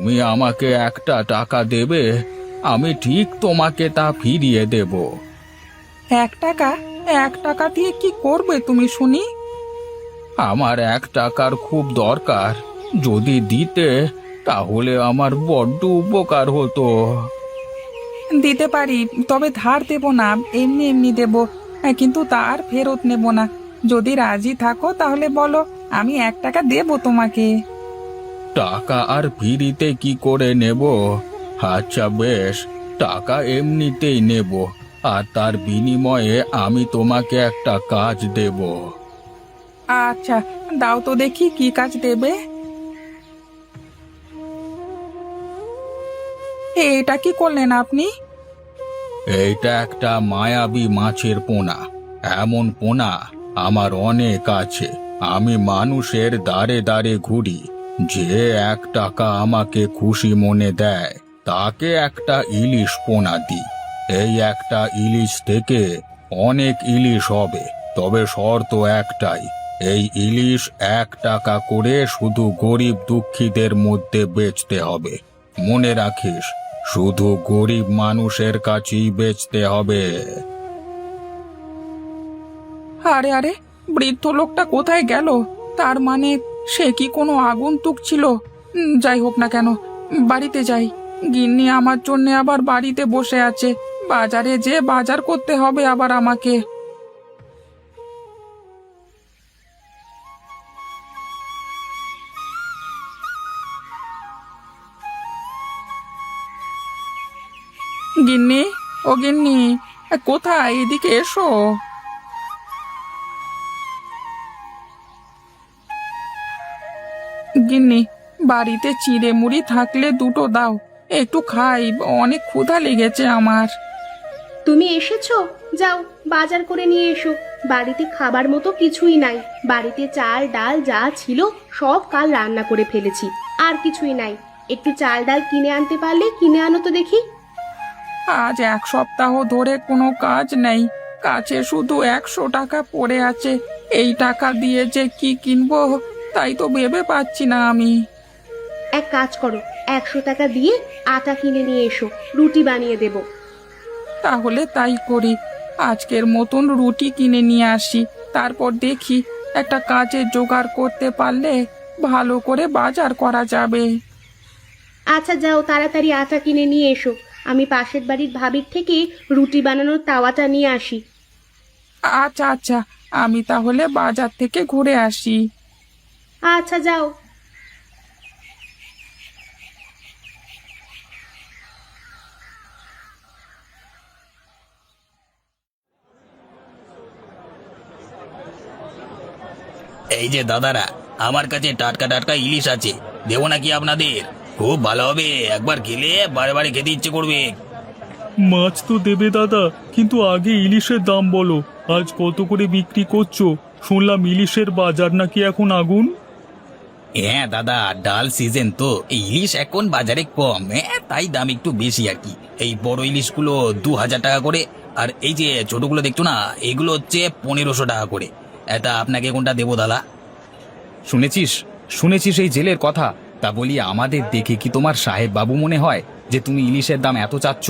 তুমি আমাকে একটা টাকা দেবে, আমি ঠিক তোমাকে তা ফিরিয়ে দেব। 1 টাকা? 1 টাকা দিয়ে কি করবে তুমি শুনি? আমার 1 টাকার খুব দরকার, যদি দিতে তাহলে আমার বড্ড উপকার হতো। দিতে পারি, তবে ধার দেব না, এমনি এমনি দেব। কিন্তু তার ফেরত নেব না। যদি রাজি থাকো তাহলে বলো, আমি 1 টাকা দেব তোমাকে। টাকা আর ফিরিতে কি করে নেব? আচ্ছা বেশ, টাকা এমনিতেই নেব, আর তার বিনিময়ে আমি তোমাকে একটা কাজ দেব। আচ্ছা, দাও তো দেখি কি কাজ দেবে। এটা কি করলেন আপনি? এইটা একটা মায়াবী মাছের পোনা। এমন পোনা আমার অনেক আছে। আমি মানুষের দ্বারে দ্বারে ঘুরি, যে 1 টাকা আমাকে খুশি মনে দেয় তাকে একটা ইলিশ পোনা দিই। এই একটা ইলিশ থেকে অনেক ইলিশ হবে, তবে শর্ত একটাই, এই ইলিশ 1 টাকা করে শুধু গরিব দুঃখীদের মধ্যে বেচতে হবে। মনে রাখিস, শুধু গরিব মানুষের কাছেই বেচতে হবে। আরে আরে, বৃদ্ধ লোকটা কোথায় গেল? তার মানে সে কি কোনো আগন্তুক ছিল? যাই হোক না কেন, বাড়িতে যাই। গিন্নি আমার জন্য আবার বাড়িতে বসে আছে। বাজারে যে বাজার করতে হবে আবার আমাকে। গিন্নি, ও গিন্নি, কোথায়? এদিকে এসো। গিন্নি, বাড়িতে চিড়ে মুড়ি থাকলে দুটো দাও, একটু খাই, অনেক ক্ষুধা লেগেছে আমার। তুমি এসেছো? যাও বাজার করে নিয়ে এসো। বাড়িতে খাবার মতো কিছুই নাই। বাড়িতে চাল ডাল যা ছিল সব কাল রান্না করে ফেলেছি, আর কিছুই নাই। একটু চাল ডাল কিনে আনতে পারলে কিনে আনো তো দেখি। আজ 1 সপ্তাহ ধরে কোনো কাজ নেই, কাছে শুধু 100 টাকা পড়ে আছে। এই টাকা দিয়ে যে কি কিনবো তাই তো ভেবে পাচ্ছি না আমি। এক কাজ করো, 100 টাকা দিয়ে আটা কিনে নিয়ে এসো, রুটি বানিয়ে দেবো। তাহলে তাই করি, আজকের মতন রুটি কিনে নিয়ে আসি, তারপর দেখি একটা কাজের জোগাড় করতে পারলে ভালো করে বাজার করা যাবে। আচ্ছা যাও, তাড়াতাড়ি আটা কিনে নিয়ে এসো। আমি পাশের বাড়ির ভাবির থেকে রুটি বানানোর তাওয়াটা নিয়ে আসি। আচ্ছা আচ্ছা, আমি তাহলে বাজার থেকে ঘুরে আসি। আচ্ছা যাও। এই যে দাদারা, আমার কাছে টাটকা টাটকা ইলিশ আছে, দেবো নাকি আপনাদের? খুব ভালো হবে, একবার খেলে বারে বারে খেতে ইচ্ছে করবে। মাছ তো দেবে দাদা, কিন্তু আগে ইলিশের দাম বলো। আজ কত করে বিক্রি করছো? শুনলাম ইলিশের বাজার নাকি এখন আগুন। হ্যাঁ দাদা, ডাল সিজন তো, এই ইলিশ এখন বাজারে কম, হ্যাঁ তাই দাম একটু বেশি আর কি। এই বড় ইলিশগুলো 2000 টাকা করে, আর এই যে ছোটগুলো দেখছো না, এগুলো হচ্ছে 1500 টাকা করে। এটা আপনাকে কোনটা দেবো দাদা? শুনেছিস শুনেছিস এই জেলের কথা? তা বলি, আমাদের দেখে কি তোমার সাহেব বাবু মনে হয় যে তুমি ইলিশের দাম এত চাচ্ছ?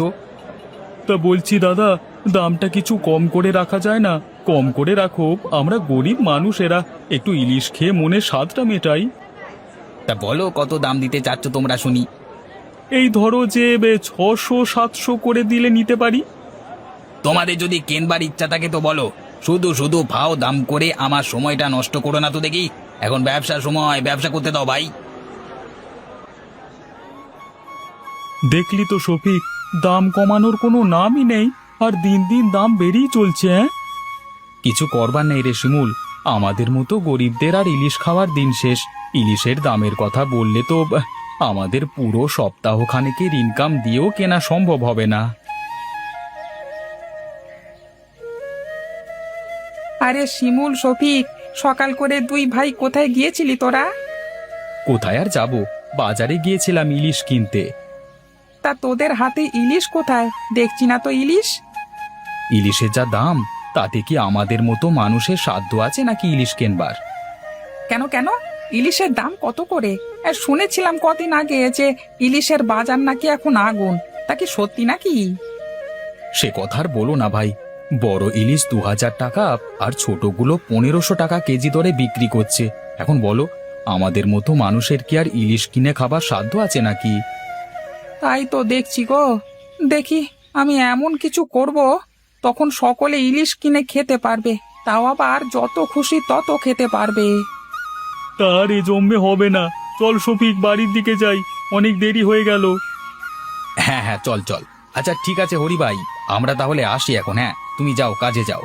তা বলছি দাদা, দামটা কিছু কম করে রাখা যায় না? কম করে রাখো, আমরা গরিব মানুষেরা একটু ইলিশ খেয়ে মনের স্বাদটা মেটাই। তা বলো, কত দাম দিতে চাচ্ছ তোমরা শুনি। এই ধরো যে 600-700 করে দিলে নিতে পারি। তোমাদের যদি কেনবার ইচ্ছা থাকে তো বলো, শুধু শুধু ভাও দাম করে আমার সময়টা নষ্ট করো না তো দেখি। এখন ব্যবসার সময়, ব্যবসা করতে দাও ভাই। দেখলি তো শফিক, দাম কমানোর কোনো নামই নেই, আর দিন দিন দাম বেড়েই চলছে। হ্যাঁ, কিছু করবার নেই রে শিমুল, আমাদের মতো গরিবদের আর ইলিশ খাওয়ার দিন শেষ। ইলিশের দামের কথা বললে তো আমাদের পুরো সপ্তাহখানেকের ইনকাম দিয়েও কেনা সম্ভব হবে না। আরে শিমুল, শফিক, সকাল করে দুই ভাই কোথায় গিয়েছিলি তোরা? কোথায় আর যাব, বাজারে গিয়েছিলাম ইলিশ কিনতে। তা তোদের হাতে ইলিশ কোথায়? দেখছি না তো ইলিশ। ইলিশের যা দাম, তাতে কি আমাদের মতো মানুষের সাধ্য আছে নাকি ইলিশ কেনবার? কেন কেন, ইলিশের দাম কত করে? শুনেছিলাম কদিন আগে যে ইলিশের বাজার নাকি এখন আগুন। তা কি সত্যি নাকি? সে কথা আর বলো না ভাই, বড় ইলিশ 2000 টাকা আর ছোটগুলো 1500 টাকা কেজি দরে বিক্রি করছে। এখন বলো, আমাদের মতো মানুষের কি আর ইলিশ কিনে খাবার সাধ্য আছে নাকি? তাই তো দেখছি গো। দেখি আমি এমন কিছু করব, তখন সকলে ইলিশ কিনে খেতে পারবে, তাও আবার যত খুশি তত খেতে পারবে। তার এ জমবে হবে না। চল শফিক, বাড়ির দিকে যাই, অনেক দেরি হয়ে গেল। হ্যাঁ হ্যাঁ, চল চল। আচ্ছা ঠিক আছে হরি ভাই, আমরা তাহলে আসি এখন। হ্যাঁ, তুমি যাও, কাজে যাও।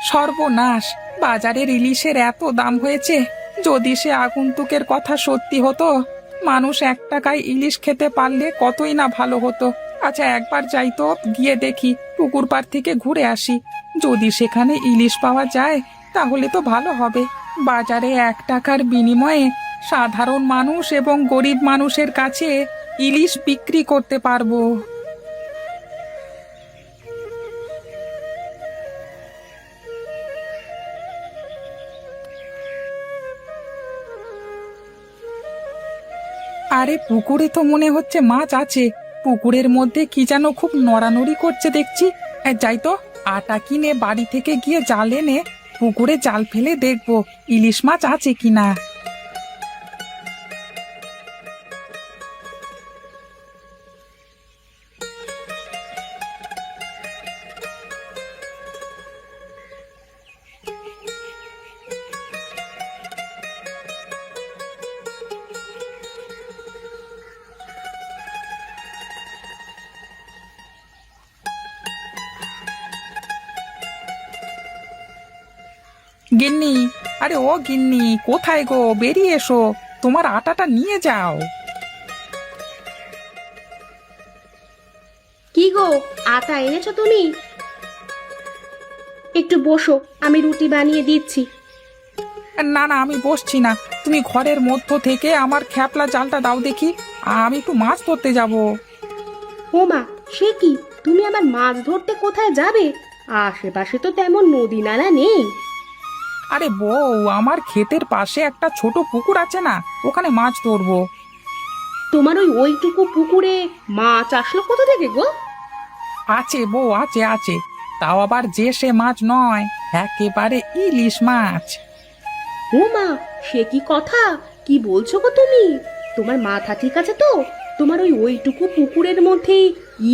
সর্বনাশ, বাজারের ইলিশের এত দাম হয়েছে। যদি সে আগন্তুকের কথা সত্যি হতো, মানুষ 1 টাকায় ইলিশ খেতে পারলে কতই না ভালো হতো। আচ্ছা একবার যাই তো, গিয়ে দেখি, পুকুর পাড় থেকে ঘুরে আসি। যদি সেখানে ইলিশ পাওয়া যায় তাহলে তো ভালো হবে। বাজারে 1 টাকার বিনিময়ে সাধারণ মানুষ এবং গরিব মানুষের কাছে ইলিশ বিক্রি করতে পারবো। আরে পুকুরে তো মনে হচ্ছে মাছ আছে। পুকুরের মধ্যে কি যেন খুব নড়ানড়ি করছে দেখছি। যাই তো, আটা কিনে বাড়ি থেকে গিয়ে জাল এনে পুকুরে জাল ফেলে দেখবো ইলিশ মাছ আছে কিনা। গিন্নি, আরে ও গিন্নি, কোথায় গো? বেরিয়ে এসো, তোমার আটাটা নিয়ে যাও। কি গো, আটা এনেছো তুমি? একটু বসো, আমি রুটি বানিয়ে দিচ্ছি। না না, আমি বসছি না। তুমি ঘরের মধ্য থেকে আমার খ্যাপলা জালটা দাও দেখি, আমি একটু মাছ ধরতে যাব। ও মা, সে কি, তুমি আবার মাছ ধরতে কোথায় যাবে? আশেপাশে তো তেমন নদী নালা নেই। আরে বউ, আমার ক্ষেতের পাশে একটা ছোট পুকুর আছে না, ওখানে মাছ ধরবো। তোমার ওইটুকু পুকুরে মাছ আসলো কোথা থেকে গো? আছে বউ, আছে আছে, তাও আবার যে সে মাছ নয়, একেবারে ইলিশ মাছ। ও মা, সে কি কথা, কি বলছো গো তুমি? তোমার মাথা ঠিক আছে তো? তোমার ওইটুকু পুকুরের মধ্যে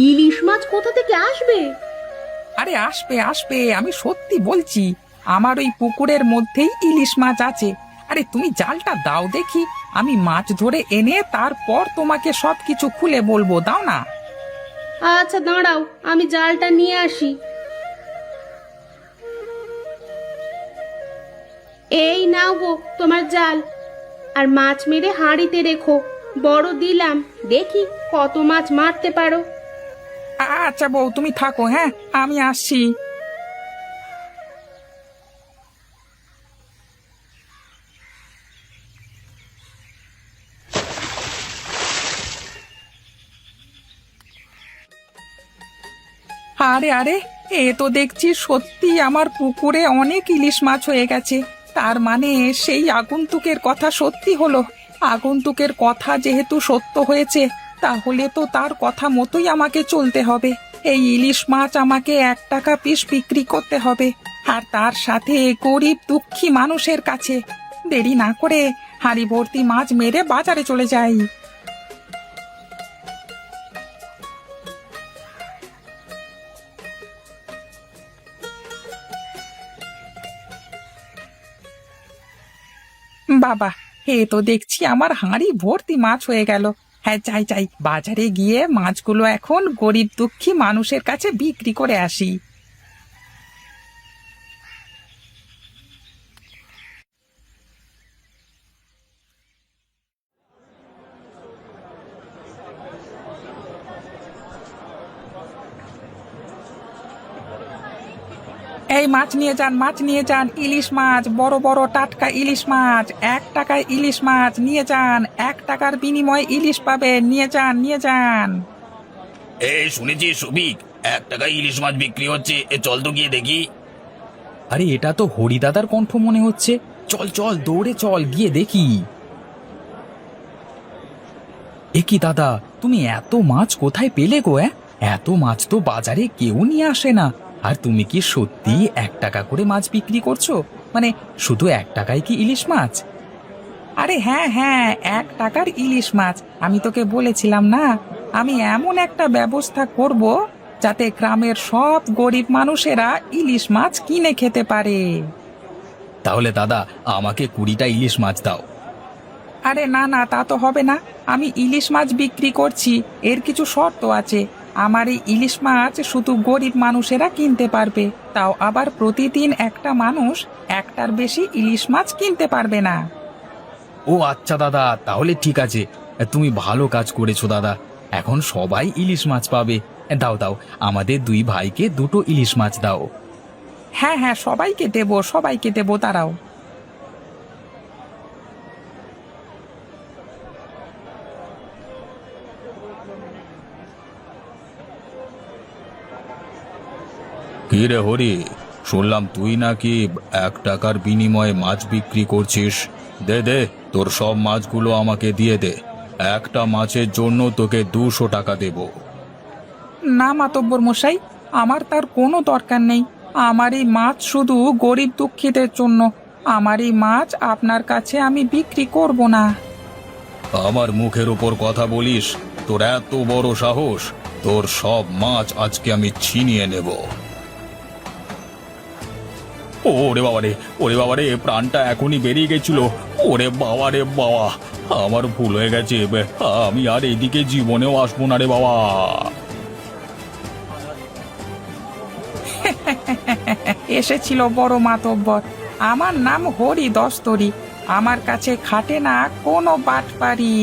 ইলিশ মাছ কোথা থেকে আসবে? আরে আসবে আসবে, আমি সত্যি বলছি, আমার ওই পুকুরের মধ্যেই ইলিশ মাছ আছে। আরে তুমি জালটা দাও দেখি, আমি মাছ ধরে এনে তারপর তোমাকে সবকিছু খুলে বলবো, দাও না। আচ্ছা দাঁড়াও, আমি জালটা নিয়ে আসি। এই নাও গো তোমার জাল, আর মাছ মেরে হাঁড়িতে রেখো। বড় দিলাম, দেখি কত মাছ মারতে পারো। আচ্ছা বউ, তুমি থাকো, হ্যাঁ আমি আসছি। আরে আরে, এ তো দেখছি সত্যি আমার পুকুরে অনেক ইলিশ মাছ হয়ে গেছে। তার মানে সেই আগন্তুকের কথা সত্যি হলো। আগন্তুকের কথা যেহেতু সত্য হয়েছে, তাহলে তো তার কথা মতোই আমাকে চলতে হবে। এই ইলিশ মাছ আমাকে 1 টাকা পিস বিক্রি করতে হবে, আর তার সাথে গরিব দুঃখী মানুষের কাছে। দেরি না করে হাঁড়ি ভর্তি মাছ মেরে বাজারে চলে যাই। বাবা, এ তো দেখছি আমার হাঁড়ি ভর্তি মাছ হয়ে গেল। হ্যাঁ, যাই যাই, বাজারে গিয়ে মাছগুলো এখন গরিব দুঃখী মানুষের কাছে বিক্রি করে আসি। এই মাছ নিয়ে যান, মাছ নিয়ে যান, ইলিশ মাছ, বড় বড় টাটকা ইলিশ মাছ। 1 টাকায় ইলিশ মাছ নিয়ে যান, 1 টাকার বিনিময়ে ইলিশ পাবেন, নিয়ে যান নিয়ে যান। শুনেছি সবিক, 1 টাকায় ইলিশ মাছ বিক্রি হচ্ছে, চল তো গিয়ে দেখি। আরে এটা তো হরিদাদার কণ্ঠ মনে হচ্ছে। চল চল দৌড়ে চল গিয়ে দেখি। এ কি দাদা, তুমি এত মাছ কোথায় পেলে গো? এত মাছ তো বাজারে কেউ নিয়ে আসে না। আর তুমি কি সত্যি 1 টাকা করে মাছ বিক্রি করছো? মানে শুধু 1 টাকায় কি ইলিশ মাছ? আরে হ্যাঁ হ্যাঁ, 1 টাকার ইলিশ মাছ। আমি তোকে বলেছিলাম না, আমি এমন একটা ব্যবস্থা করব যাতে গ্রামের সব গরিব মানুষেরা ইলিশ মাছ কিনে খেতে পারে। তাহলে দাদা আমাকে 20টা ইলিশ মাছ দাও। আরে না না, তা তো হবে না। আমি ইলিশ মাছ বিক্রি করছি, এর কিছু শর্ত আছে। আমার এই ইলিশ মাছ শুধু গরিব মানুষেরা কিনতে পারবে, তাও আবার প্রতিদিন একটা মানুষ 1টার বেশি ইলিশ মাছ কিনতে পারবে না। ও আচ্ছা দাদা, তাহলে ঠিক আছে। তুমি ভালো কাজ করেছো দাদা, এখন সবাই ইলিশ মাছ পাবে। দাও দাও, আমাদের 2 ভাইকে 2টো ইলিশ মাছ দাও। হ্যাঁ হ্যাঁ, সবাইকে দেবো তারাও। কি রে হরি, শুনলাম তুই নাকি 1 টাকার বিনিময়ে মাছ বিক্রি করছিস। দে দে, তোর সব মাছগুলো আমাকে দিয়ে দে। একটা মাছের জন্য তোকে 200 টাকা দেব। না মাতব্বর মশাই, আমার তার কোনো দরকার নেই। আমার এই মাছ শুধু গরিব দুঃখীদের জন্য। আমার এই মাছ আপনার কাছে আমি বিক্রি করব না। আমার মুখের উপর কথা বলিস? তোর এত বড় সাহস! তোর সব মাছ আজকে আমি ছিনিয়ে নেব। ওরে বাবারে, ওরে বাবারে, প্রাণটা এখনই বেরিয়ে গেছিল। ওরে বাবারে বাবা, আমার ভুল হয়ে গেছে। আমি আর এইদিকে জীবনেও আসবো না রে বাবা। এসেছিল বড় মাতব্বর। আমার নাম হরি দস্তরি। আমার কাছে খাটে না কোনো বাটপারি।